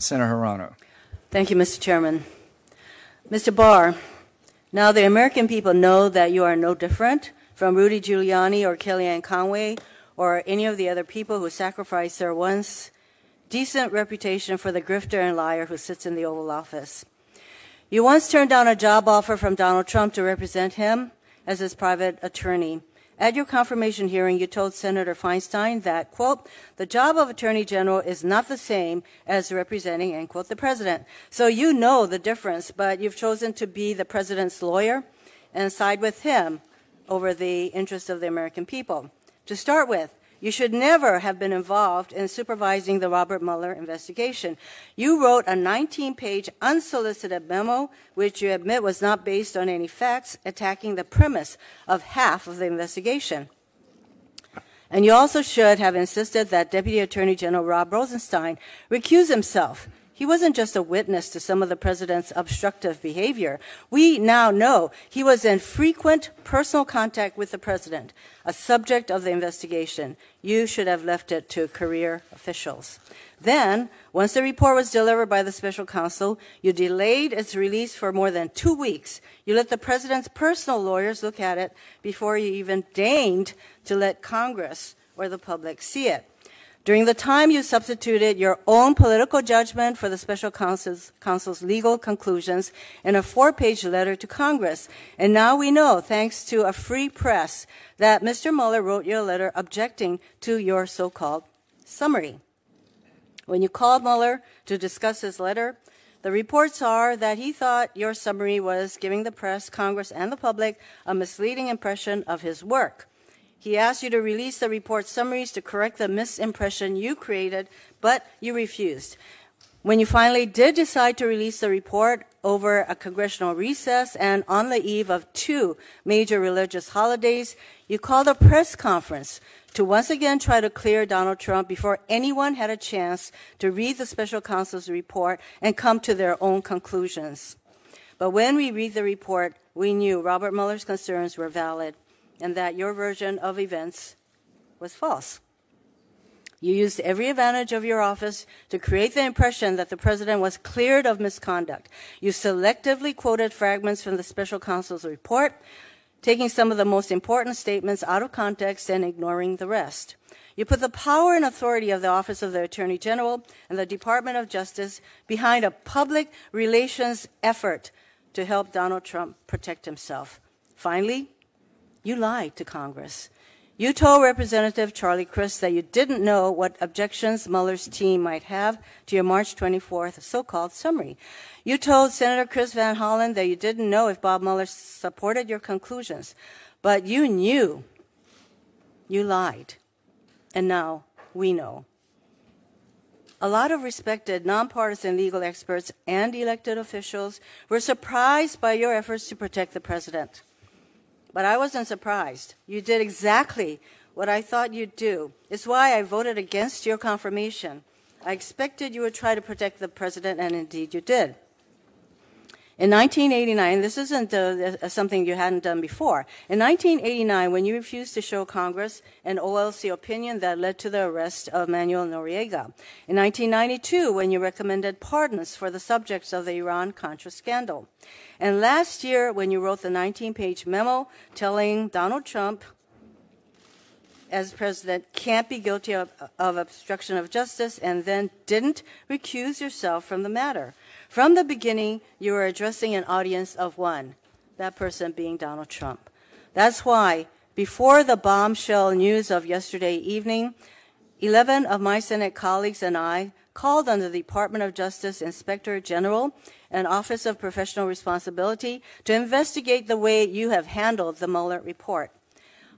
Senator Hirano. Thank you, Mr. Chairman. Mr. Barr, now the American people know that you are no different from Rudy Giuliani or Kellyanne Conway or any of the other people who sacrificed their once decent reputation for the grifter and liar who sits in the Oval Office. You once turned down a job offer from Donald Trump to represent him as his private attorney. At your confirmation hearing, you told Senator Feinstein that, quote, the job of Attorney General is not the same as representing, end quote, the president. So you know the difference, but you've chosen to be the president's lawyer and side with him over the interests of the American people. To start with, you should never have been involved in supervising the Robert Mueller investigation. You wrote a 19-page unsolicited memo, which you admit was not based on any facts, attacking the premise of half of the investigation. And you also should have insisted that Deputy Attorney General Rob Rosenstein recuse himself. He wasn't just a witness to some of the president's obstructive behavior. We now know he was in frequent personal contact with the president, a subject of the investigation. You should have left it to career officials. Then, once the report was delivered by the special counsel, you delayed its release for more than 2 weeks. You let the president's personal lawyers look at it before you even deigned to let Congress or the public see it. During the time, you substituted your own political judgment for the special counsel's legal conclusions in a 4-page letter to Congress. And now we know, thanks to a free press, that Mr. Mueller wrote your letter objecting to your so-called summary. When you called Mueller to discuss his letter, the reports are that he thought your summary was giving the press, Congress, and the public a misleading impression of his work. He asked you to release the report summaries to correct the misimpression you created, but you refused. When you finally did decide to release the report over a congressional recess and on the eve of 2 major religious holidays, you called a press conference to once again try to clear Donald Trump before anyone had a chance to read the special counsel's report and come to their own conclusions. But when we read the report, we knew Robert Mueller's concerns were valid and that your version of events was false. You used every advantage of your office to create the impression that the president was cleared of misconduct. You selectively quoted fragments from the special counsel's report, taking some of the most important statements out of context and ignoring the rest. You put the power and authority of the Office of the Attorney General and the Department of Justice behind a public relations effort to help Donald Trump protect himself. Finally, you lied to Congress. You told Representative Charlie Crist that you didn't know what objections Mueller's team might have to your March 24th so-called summary. You told Senator Chris Van Hollen that you didn't know if Bob Mueller supported your conclusions. But you knew. You lied. And now we know. A lot of respected nonpartisan legal experts and elected officials were surprised by your efforts to protect the president. But I wasn't surprised. You did exactly what I thought you'd do. It's why I voted against your confirmation. I expected you would try to protect the president, and indeed you did. In 1989, this isn't something you hadn't done before. In 1989, when you refused to show Congress an OLC opinion that led to the arrest of Manuel Noriega. In 1992, when you recommended pardons for the subjects of the Iran-Contra scandal. And last year, when you wrote the 19-page memo telling Donald Trump, as president, can't be guilty of obstruction of justice, and then didn't recuse yourself from the matter. From the beginning, you were addressing an audience of one, that person being Donald Trump. That's why, before the bombshell news of yesterday evening, 11 of my Senate colleagues and I called on the Department of Justice Inspector General and Office of Professional Responsibility to investigate the way you have handled the Mueller report.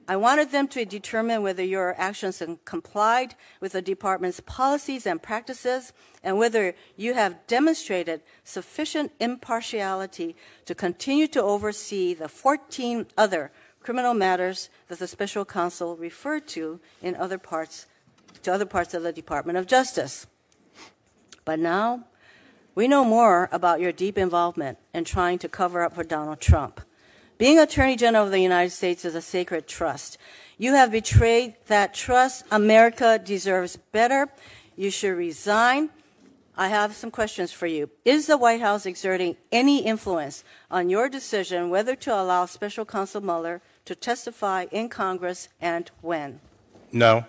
I wanted them to determine whether your actions complied with the department's policies and practices and whether you have demonstrated sufficient impartiality to continue to oversee the 14 other criminal matters that the special counsel referred to in other parts of the Department of Justice. But now, we know more about your deep involvement in trying to cover up for Donald Trump. Being Attorney General of the United States is a sacred trust. You have betrayed that trust. America deserves better. You should resign I have some questions for you. Is the White House exerting any influence on your decision whether to allow Special Counsel Mueller to testify in Congress and when? No.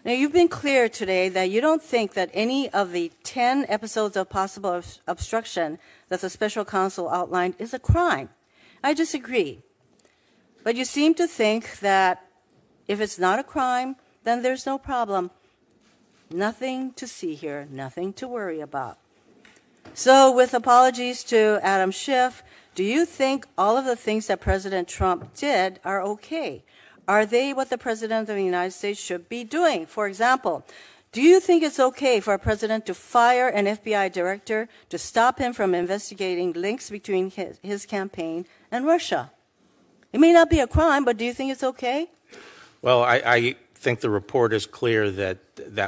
Now, you've been clear today that you don't think that any of the 10 episodes of possible obstruction that the special counsel outlined is a crime. I disagree. But you seem to think that if it's not a crime, then there's no problem. Nothing to see here, nothing to worry about. So, with apologies to Adam Schiff, do you think all of the things that President Trump did are okay? Are they what the President of the United States should be doing? For example, do you think it's okay for a president to fire an FBI director to stop him from investigating links between his campaign and Russia? It may not be a crime, but do you think it's okay? Well, I think the report is clear that...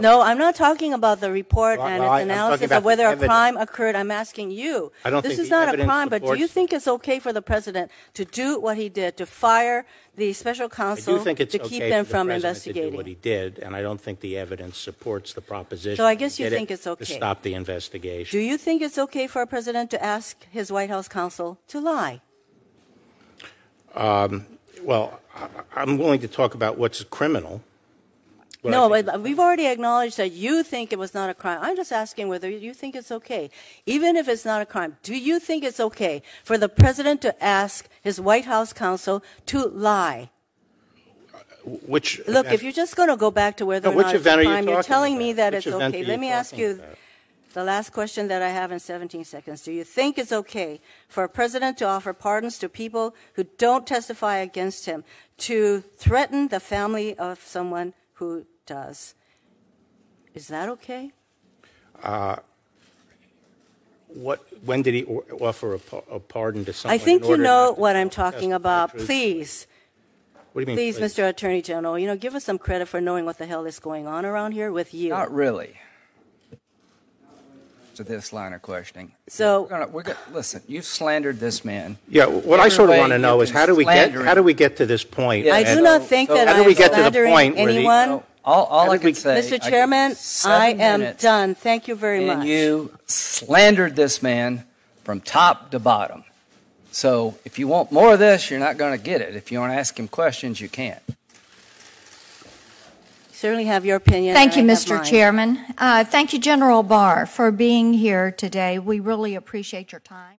No, I'm not talking about the report and its analysis of whether a crime occurred. I'm asking you. This is not a crime, but do you think it's okay for the president to do what he did, to fire the special counsel to keep him from investigating? I do what he did, and I don't think the evidence supports the proposition. So I guess you think it's okay to stop the investigation. Do you think it's okay for a president to ask his White House counsel to lie? Well, I'm willing to talk about what's criminal. No, but we've already acknowledged that you think it was not a crime. I'm just asking whether you think it's okay. Even if it's not a crime, do you think it's okay for the president to ask his White House counsel to lie? Look, if you're just going to go back to whether or not it's a crime, you're telling me that it's okay. Let me ask you the last question that I have in 17 seconds. Do you think it's okay for a president to offer pardons to people who don't testify against him, to threaten the family of someone who does? Is that okay? When did he offer a pardon to someone? I think you know what I'm talking about. Please. What do you mean, please, Mr. Attorney General, give us some credit for knowing what the hell is going on around here with you. Not really. To this line of questioning. So listen, you've slandered this man. Yeah, what I sort of want to know is how do we get to this point? I do not think that I'm slandering anyone. All I can say, Mr. Chairman, I am done. Thank you very much. And you slandered this man from top to bottom. So if you want more of this, you're not going to get it. If you want to ask him questions, you can't. Certainly have your opinion. Thank you, Mr. Chairman. Thank you, General Barr, for being here today. We really appreciate your time.